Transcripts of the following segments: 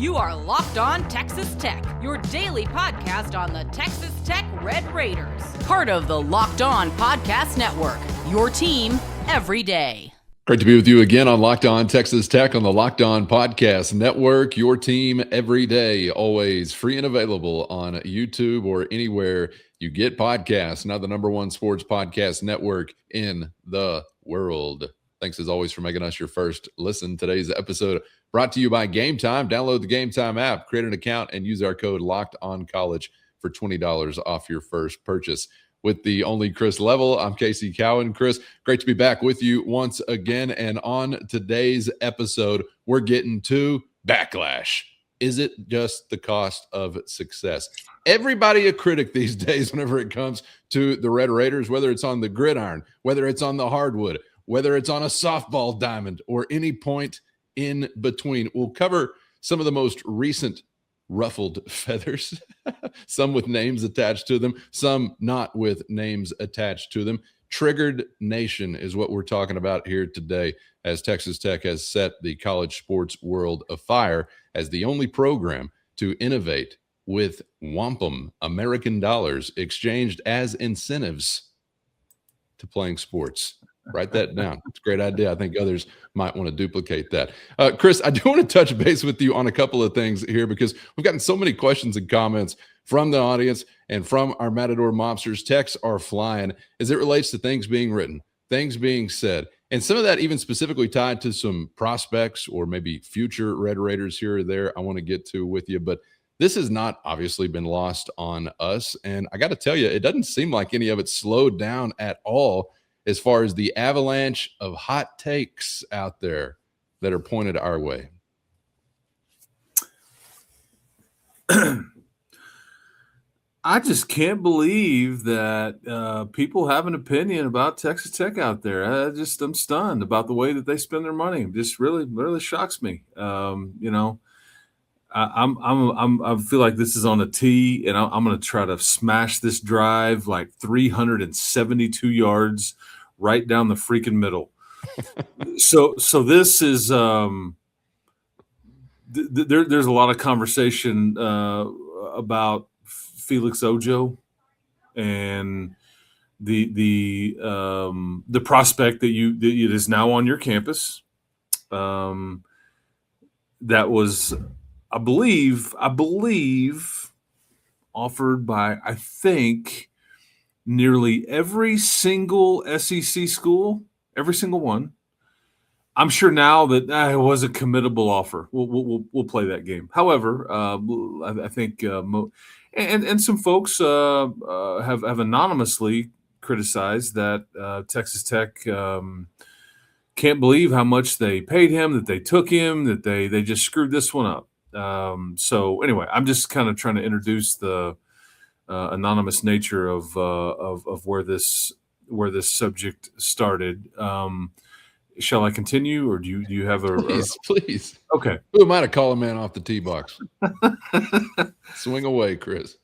You are Locked On Texas Tech, your daily podcast on the Texas Tech Red Raiders. Part of the Locked On Podcast Network, your team every day. Great to be with you again on Locked On Texas Tech on the Locked On Podcast Network, your team every day, always free and available on YouTube or anywhere you get podcasts. Now the number one sports podcast network in the world. Thanks as always for making us your first listen. Today's episode brought to you by Gametime. Download the Gametime app, create an account, and use our code LOCKEDONCollege for $20 off your first purchase. With the only Chris Level, I'm Casey Cowan. Chris, great to be back with you once again. And on today's episode, we're getting to backlash. Is it just the cost of success? Everybody a critic these days whenever it comes to the Red Raiders, whether it's on the gridiron, whether it's on the hardwood, whether it's on a softball diamond, or any point in between. We'll cover some of the most recent ruffled feathers, some with names attached to them, some not with names attached to them. Triggered Nation is what we're talking about here today, as Texas Tech has set the college sports world afire as the only program to innovate with wampum American dollars exchanged as incentives to playing sports. Write that down. It's a great idea. I think others might want to duplicate that. Chris, I do want to touch base with you on a couple of things here because we've gotten so many questions and comments from the audience and from our Matador mobsters. Texts are flying as it relates to things being written, things being said, and some of that even specifically tied to some prospects or maybe future Red Raiders here or there I want to get to with you. But this has not obviously been lost on us. And I got to tell you, it doesn't seem like any of it slowed down at all as far as the avalanche of hot takes out there that are pointed our way. I just can't believe that people have an opinion about Texas Tech out there. I'm stunned about the way that they spend their money. It just really shocks me. I feel like this is on a tee, and I'm going to try to smash this drive like 372 yards right down the freaking middle. So this is there's a lot of conversation about Felix Ojo and the prospect that it is now on your campus. That was, I believe, offered by, I think, nearly every single SEC school, every single one. I'm sure now that it was a committable offer. We'll play that game. However, I think and some folks have anonymously criticized that Texas Tech can't believe how much they paid him, that they took him, that they just screwed this one up. So anyway, I'm just kind of trying to introduce the anonymous nature of where this subject started. Shall I continue, or do you have a please? Okay. Who am I to call a man off the tee box? Swing away, Chris.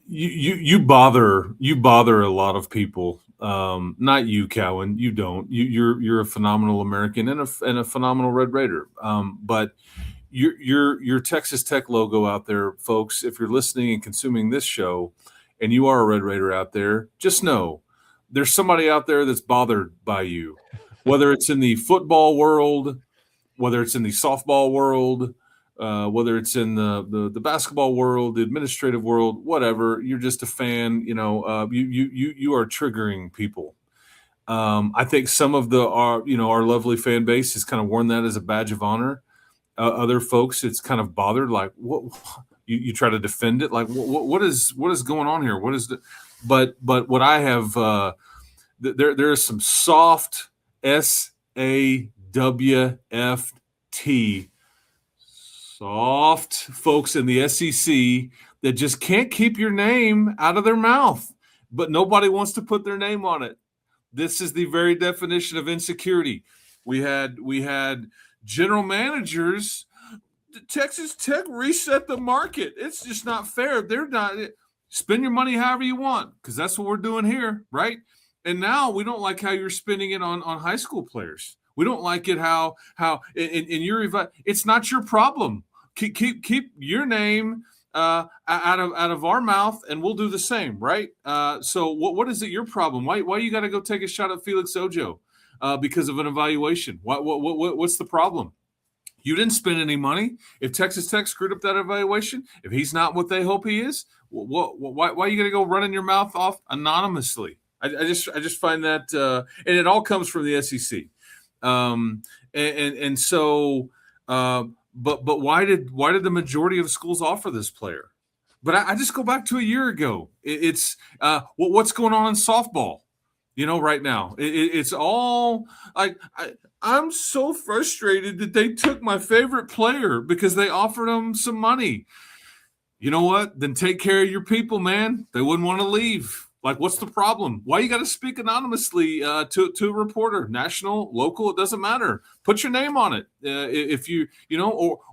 You bother a lot of people. Not you, Cowan. You don't. You're a phenomenal American and a phenomenal Red Raider. But your Texas Tech logo out there, folks. If you're listening and consuming this show, and you are a Red Raider out there, just know there's somebody out there that's bothered by you. Whether it's in the football world, whether it's in the softball world, whether it's in the basketball world, the administrative world, whatever, you're just a fan. You are triggering people. I think some of our lovely fan base has kind of worn that as a badge of honor. Other folks, it's kind of bothered. Like, what you try to defend it? Like, what is going on here? What is the? But what I have there is some soft SAWFT soft folks in the SEC that just can't keep your name out of their mouth, but nobody wants to put their name on it. This is the very definition of insecurity. We had general managers. Texas Tech reset the market. It's just not fair. They're not. Spend your money however you want, because that's what we're doing here, right? And now we don't like how you're spending it on high school players. We don't like it how in your it's not your problem. keep your name out of our mouth, and we'll do the same, right? So what is it your problem? Why you got to go take a shot at Felix Ojo because of an evaluation? What's the problem? You didn't spend any money. If Texas Tech screwed up that evaluation, if he's not what they hope he is, why are you going to go running your mouth off anonymously? I just find that, and it all comes from the SEC. But why did the majority of schools offer this player? But I just go back to a year ago. It's what's going on in softball, right now. It's all like I'm so frustrated that they took my favorite player because they offered him some money. You know what? Then take care of your people, man. They wouldn't want to leave. Like, what's the problem? Why you got to speak anonymously to a reporter, national, local? It doesn't matter. Put your name on it. If you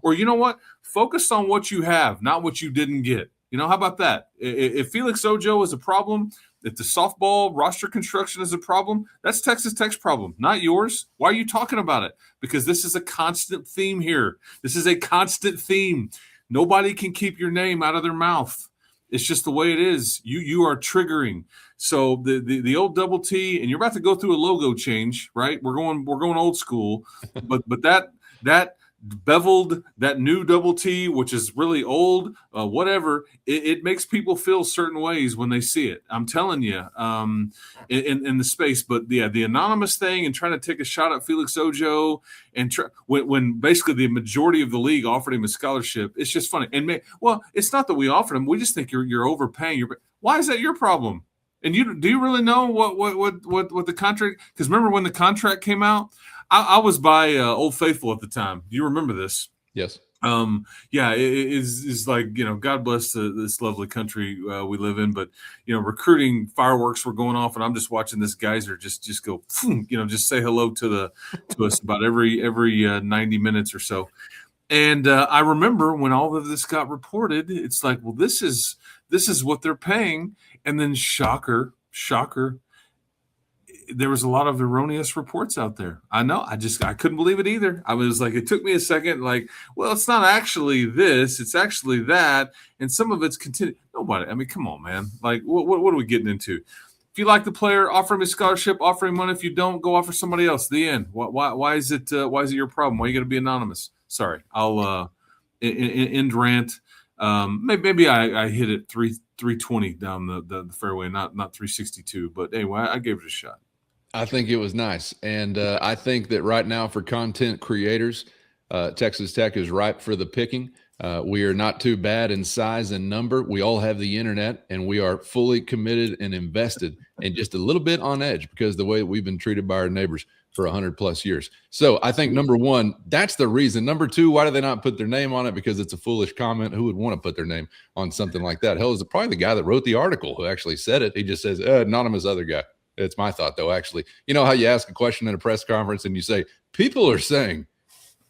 or you know what? Focus on what you have, not what you didn't get. How about that? If Felix Ojo is a problem, if the softball roster construction is a problem, that's Texas Tech's problem, not yours. Why are you talking about it? Because this is a constant theme here. This is a constant theme. Nobody can keep your name out of their mouth. It's just the way it is. You are triggering. So the old double T, and you're about to go through a logo change, right? We're going old school, but that beveled, that new double T, which is really old, whatever, it makes people feel certain ways when they see it. I'm telling you, in the space. But the anonymous thing and trying to take a shot at Felix Ojo and when basically the majority of the league offered him a scholarship, it's just funny. And it's not that we offered him. We just think you're overpaying. Why is that your problem? And do you really know what the contract? Because remember when the contract came out, I was by Old Faithful at the time. Do you remember this? Yes. It's like, God bless this lovely country we live in, but recruiting fireworks were going off, and I'm just watching this geyser just go, just say hello to us about every 90 minutes or so. And I remember when all of this got reported, it's like, well, this is what they're paying, and then shocker. There was a lot of erroneous reports out there. I know. I couldn't believe it either. I was like, it took me a second. Like, well, it's not actually this. It's actually that. And some of it's continued. Nobody. I mean, come on, man. Like, what are we getting into? If you like the player, offer him a scholarship, offer him money. If you don't, go offer somebody else. The end. Why is it your problem? Why are you going to be anonymous? Sorry. I'll end rant. Maybe I hit it 320 down the fairway, not 362. But anyway, I gave it a shot. I think it was nice. And I think that right now for content creators, Texas Tech is ripe for the picking. We are not too bad in size and number. We all have the internet, and we are fully committed and invested and just a little bit on edge because the way we've been treated by our neighbors for 100+ years. So I think number one, that's the reason. Number two, why do they not put their name on it? Because it's a foolish comment. Who would want to put their name on something like that? Hell, it's probably the guy that wrote the article who actually said it. He just says, anonymous other guy. It's my thought, though, actually. You know how you ask a question in a press conference and you say, people are saying,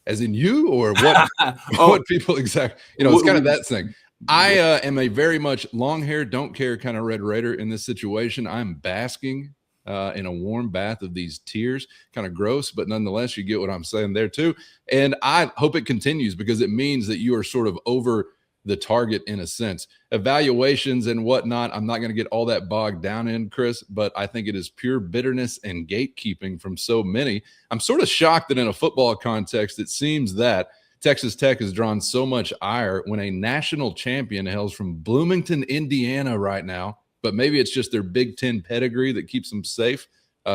as in you, or what? What people exactly? It's kind of that thing. I am a very much long hair, don't care kind of Red Raider in this situation. I'm basking in a warm bath of these tears. Kind of gross, but nonetheless, you get what I'm saying there too. And I hope it continues because it means that you are sort of over the target in a sense. Evaluations and whatnot, I'm not going to get all that bogged down in, Chris, but I think it is pure bitterness and gatekeeping from so many. I'm sort of shocked that in a football context, it seems that Texas Tech has drawn so much ire when a national champion hails from Bloomington, Indiana right now, but maybe it's just their Big Ten pedigree that keeps them safe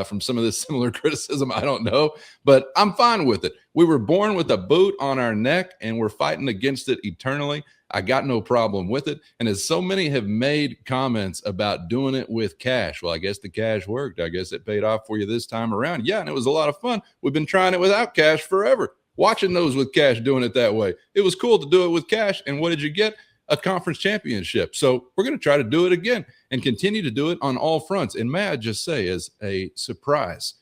from some of this similar criticism. I don't know, but I'm fine with it. We were born with a boot on our neck, and we're fighting against it eternally. I got no problem with it. And as so many have made comments about doing it with cash, well, I guess the cash worked. I guess it paid off for you this time around. Yeah, and it was a lot of fun. We've been trying it without cash forever, watching those with cash doing it that way. It was cool to do it with cash. And what did you get? A conference championship. So we're going to try to do it again and continue to do it on all fronts. And may I just say, as a surprise,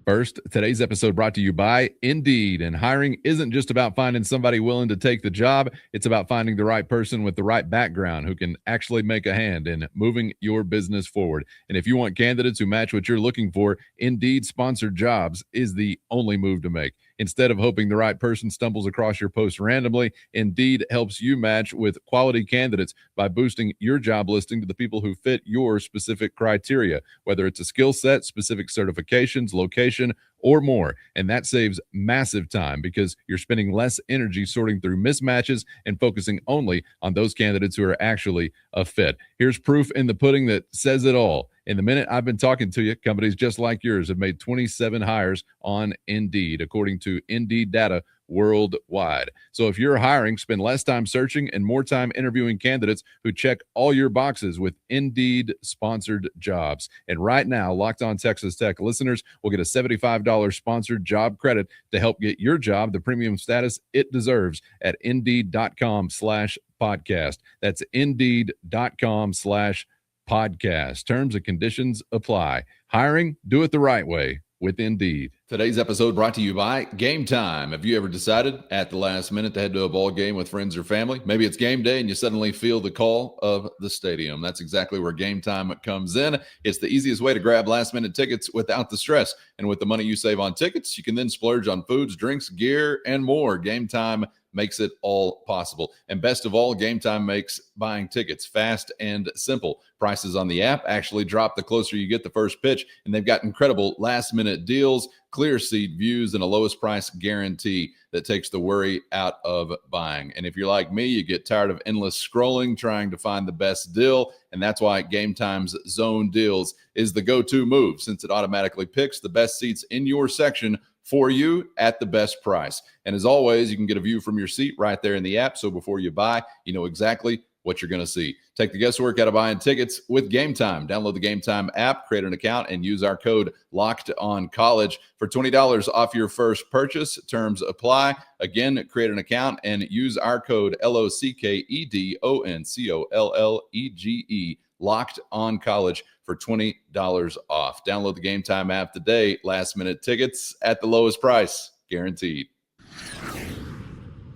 first, today's episode brought to you by Indeed. And hiring isn't just about finding somebody willing to take the job. It's about finding the right person with the right background who can actually make a hand in moving your business forward. And if you want candidates who match what you're looking for, Indeed sponsored jobs is the only move to make. Instead of hoping the right person stumbles across your post randomly, Indeed helps you match with quality candidates by boosting your job listing to the people who fit your specific criteria, whether it's a skill set, specific certifications, location, or more. And that saves massive time because you're spending less energy sorting through mismatches and focusing only on those candidates who are actually a fit. Here's proof in the pudding that says it all. In the minute I've been talking to you, companies just like yours have made 27 hires on Indeed, according to Indeed data worldwide. So if you're hiring, spend less time searching and more time interviewing candidates who check all your boxes with Indeed sponsored jobs. And right now, Locked On Texas Tech listeners will get a $75 sponsored job credit to help get your job the premium status it deserves at Indeed.com/podcast. That's Indeed.com/podcast. Terms and conditions apply. Hiring, do it the right way with Indeed. Today's episode brought to you by Gametime. Have you ever decided at the last minute to head to a ball game with friends or family? Maybe it's game day and you suddenly feel the call of the stadium. That's exactly where Gametime comes in. It's the easiest way to grab last minute tickets without the stress. And with the money you save on tickets, you can then splurge on foods, drinks, gear, and more. Gametime makes it all possible. And best of all, Gametime makes buying tickets fast and simple. Prices on the app actually drop the closer you get the first pitch, and they've got incredible last-minute deals, clear seat views, and a lowest price guarantee that takes the worry out of buying. And if you're like me, you get tired of endless scrolling trying to find the best deal, and that's why Gametime's Zone Deals is the go-to move, since it automatically picks the best seats in your section for you at the best price. And as always, you can get a view from your seat right there in the app. So before you buy, you know exactly what you're going to see. Take the guesswork out of buying tickets with Gametime. Download the Gametime app, create an account, and use our code LOCKEDONCollege for $20 off your first purchase. Terms apply. Again, create an account and use our code LOCKEDONCOLLEGE, Locked On College, for $20 off. Download the Gametime app today. Last minute tickets at the lowest price, guaranteed.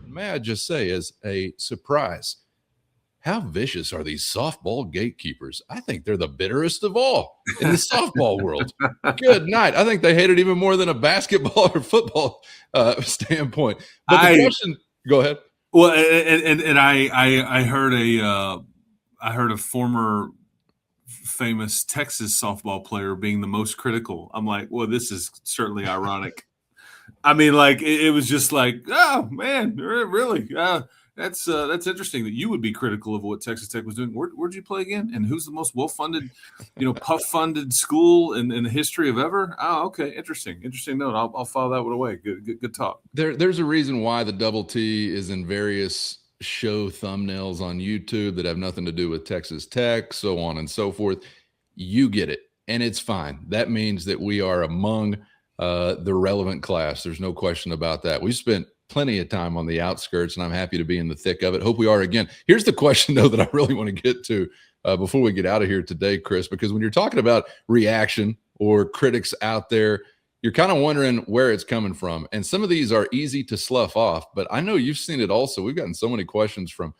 May I just say, as a surprise, how vicious are these softball gatekeepers? I think they're the bitterest of all in the softball world. Good night. I think they hate it even more than a basketball or football standpoint. But the question, go ahead. Well, and I heard a former famous Texas softball player being the most critical. I'm like, well, this is certainly ironic. I mean, like it was just like, oh man, really? That's interesting that you would be critical of what Texas Tech was doing. Where'd you play again? And who's the most well-funded, PUF-funded school in the history of ever? Oh, okay, interesting note. I'll file that one away. Good talk. There's a reason why the double T is in various show thumbnails on YouTube that have nothing to do with Texas Tech, so on and so forth. You get it, and it's fine. That means that we are among the relevant class. There's no question about that. We've spent plenty of time on the outskirts, and I'm happy to be in the thick of it. Hope we are again. Here's the question, though, that I really want to get to before we get out of here today, Chris, because when you're talking about reaction or critics out there, you're kind of wondering where it's coming from. And some of these are easy to slough off, but I know you've seen it also. We've gotten so many questions from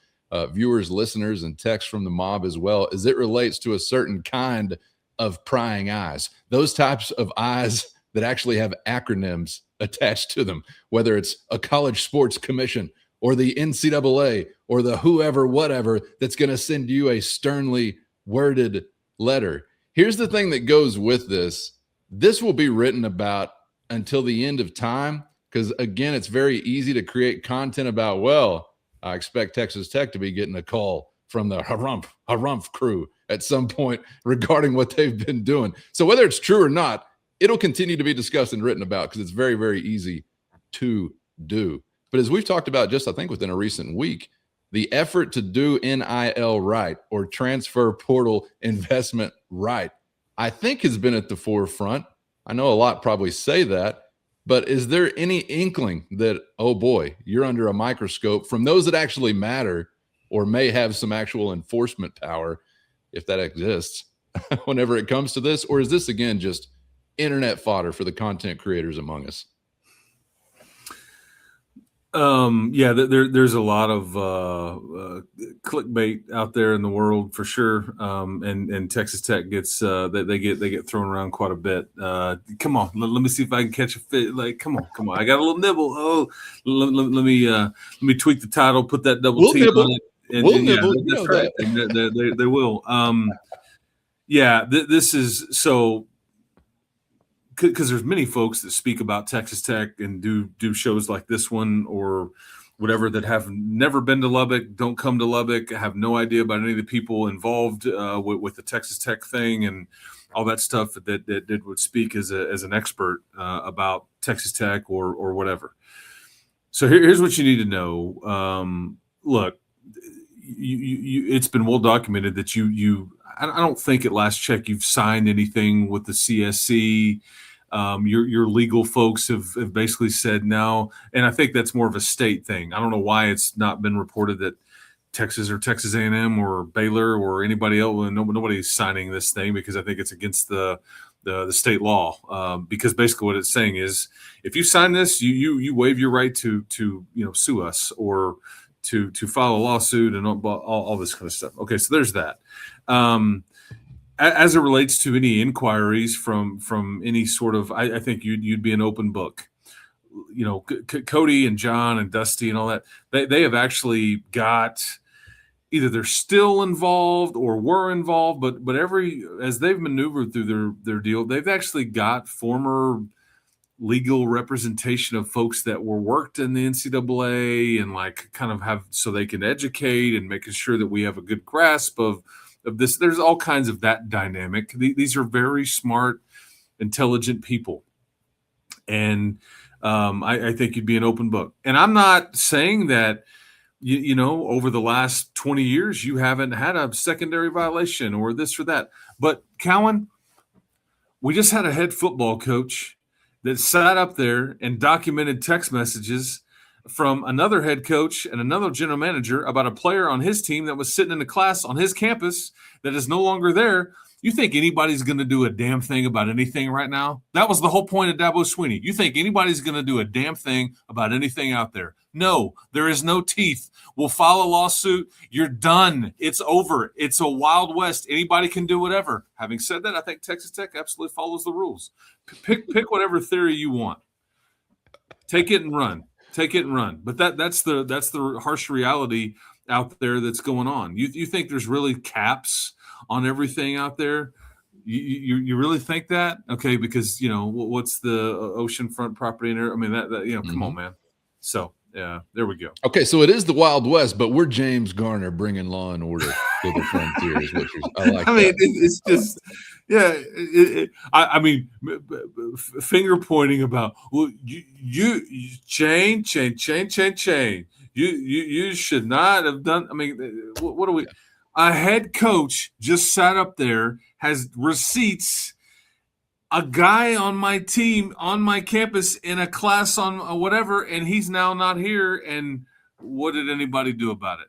viewers, listeners, and texts from the mob as well, as it relates to a certain kind of prying eyes. Those types of eyes that actually have acronyms attached to them, whether it's a college sports commission or the NCAA or the whoever, whatever, that's going to send you a sternly worded letter. Here's the thing that goes with this. This will be written about until the end of time because, again, it's very easy to create content about, well, I expect Texas Tech to be getting a call from the Harumph crew at some point regarding what they've been doing. So whether it's true or not, it'll continue to be discussed and written about because it's very, very easy to do. But as we've talked about just, I think, within a recent week, the effort to do NIL right or transfer portal investment right, I think has been at the forefront. I know a lot probably say that, but is there any inkling that, oh boy, you're under a microscope from those that actually matter or may have some actual enforcement power, if that exists, whenever it comes to this? Or is this, again, just internet fodder for the content creators among us? There's a lot of clickbait out there in the world for sure. And Texas Tech gets they get thrown around quite a bit. Come on, let me see if I can catch a fit. Like, come on, I got a little nibble. Oh, let me tweak the title, put that double T on it. And nibble. That's right. And they will. This is so. Because there's many folks that speak about Texas Tech and do shows like this one or whatever that have never been to Lubbock, don't come to Lubbock, have no idea about any of the people involved with the Texas Tech thing and all that stuff that would speak as an expert about Texas Tech or whatever. So here's what you need to know. Look, you it's been well documented that I don't think at last check you've signed anything with the CSC. Your legal folks have basically said no, and I think that's more of a state thing. I don't know why it's not been reported that Texas or Texas A&M or Baylor or anybody else, nobody's signing this thing because I think it's against the state law. Because basically what it's saying is if you sign this, you waive your right to sue us or to file a lawsuit and all this kind of stuff. Okay, so there's that. As it relates to any inquiries from any sort of, I think you'd be an open book. Cody and John and Dusty and all that, they have actually got either they're still involved or were involved, but as they've maneuvered through their deal, they've actually got former legal representation of folks that were worked in the NCAA and like kind of have so they can educate and making sure that we have a good grasp of this. There's all kinds of that dynamic. These are very smart, intelligent people. And I think you'd be an open book. And I'm not saying that, over the last 20 years, you haven't had a secondary violation or this or that. But Cowan, we just had a head football coach that sat up there and documented text messages from another head coach and another general manager about a player on his team that was sitting in a class on his campus that is no longer there. You think anybody's going to do a damn thing about anything right now? That was the whole point of Dabo Swinney. You think anybody's going to do a damn thing about anything out there? No, there is no teeth. We'll file a lawsuit. You're done. It's over. It's a Wild West. Anybody can do whatever. Having said that, I think Texas Tech absolutely follows the rules. Pick whatever theory you want. Take it and run. But that's the harsh reality out there that's going on. You think there's really caps on everything out there? You really think that? Okay, because what's the oceanfront property in there? I mean that come on, man. So yeah, there we go. Okay, so it is the Wild West, but we're James Garner bringing law and order to the frontier. Is what I like. I mean, it's just I mean, finger pointing about you chain. You should not have done. I mean, what do we? A head coach just sat up there, has receipts. A guy on my team, on my campus, in a class on whatever, and he's now not here. And what did anybody do about it?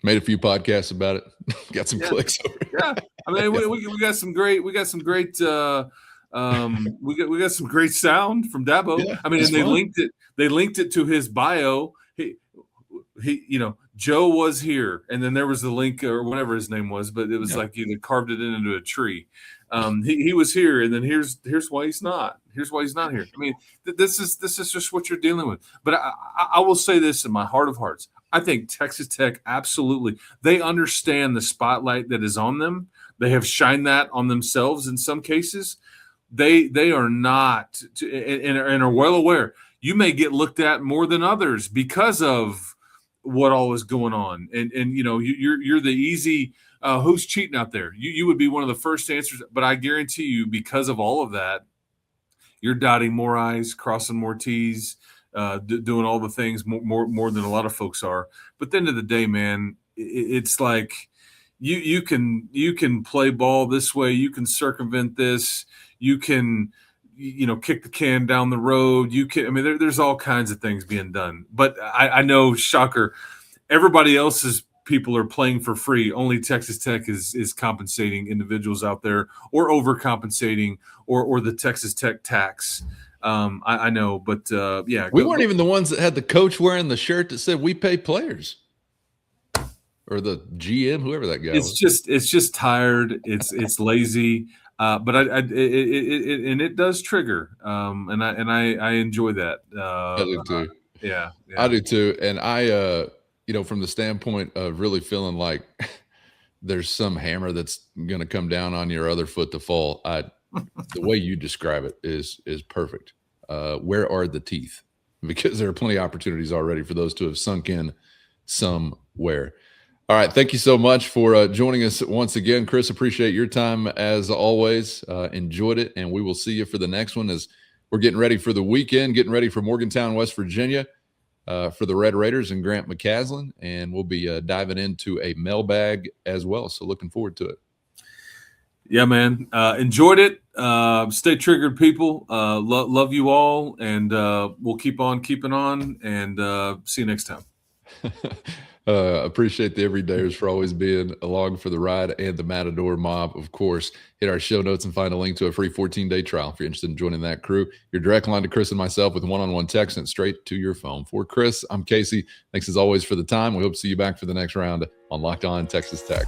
Made a few podcasts about it. Got some clicks. Yeah, I mean, we got some great. We got some great sound from Dabo. Yeah, I mean, and they linked it to his bio. He Joe was here, and then there was the link or whatever his name was, but it was like you carved it into a tree. He was here, and then here's why he's not. Here's why he's not here. I mean, this is just what you're dealing with. But I will say this in my heart of hearts. I think Texas Tech absolutely, they understand the spotlight that is on them. They have shined that on themselves in some cases. They are not and are well aware. You may get looked at more than others because of what all is going on, and you're the easy. Who's cheating out there? You would be one of the first answers, but I guarantee you, because of all of that, you're dotting more I's, crossing more T's, doing all the things more than a lot of folks are. But at the end of the day, man, it's like you can play ball this way, you can circumvent this, you can kick the can down the road. You can. I mean, there's all kinds of things being done. But I know, shocker, everybody else's people are playing for free. Only Texas Tech is compensating individuals out there, or overcompensating, or the Texas Tech tax. I know, but yeah, we weren't even the ones that had the coach wearing the shirt that said "We pay players," or the GM, whoever that guy was. It's just tired. It's lazy. But it does trigger, and I enjoy that. I do too. Yeah, I do too. And I, from the standpoint of really feeling like there's some hammer that's going to come down on your other foot to fall. The way you describe it is perfect. Where are the teeth? Because there are plenty of opportunities already for those to have sunk in somewhere. All right. Thank you so much for joining us once again, Chris. Appreciate your time as always. Enjoyed it. And we will see you for the next one as we're getting ready for the weekend, getting ready for Morgantown, West Virginia for the Red Raiders and Grant McCaslin. And we'll be diving into a mailbag as well. So looking forward to it. Yeah, man. Enjoyed it. Stay triggered, people. Love you all. And we'll keep on keeping on. And see you next time. Appreciate the everydayers for always being along for the ride, and the Matador Mob, of course. Hit our show notes and find a link to a free 14-day trial if you're interested in joining that crew. Your direct line to Chris and myself with one-on-one text sent straight to your phone. For Chris, I'm Casey. Thanks as always for the time. We hope to see you back for the next round on Locked On Texas Tech.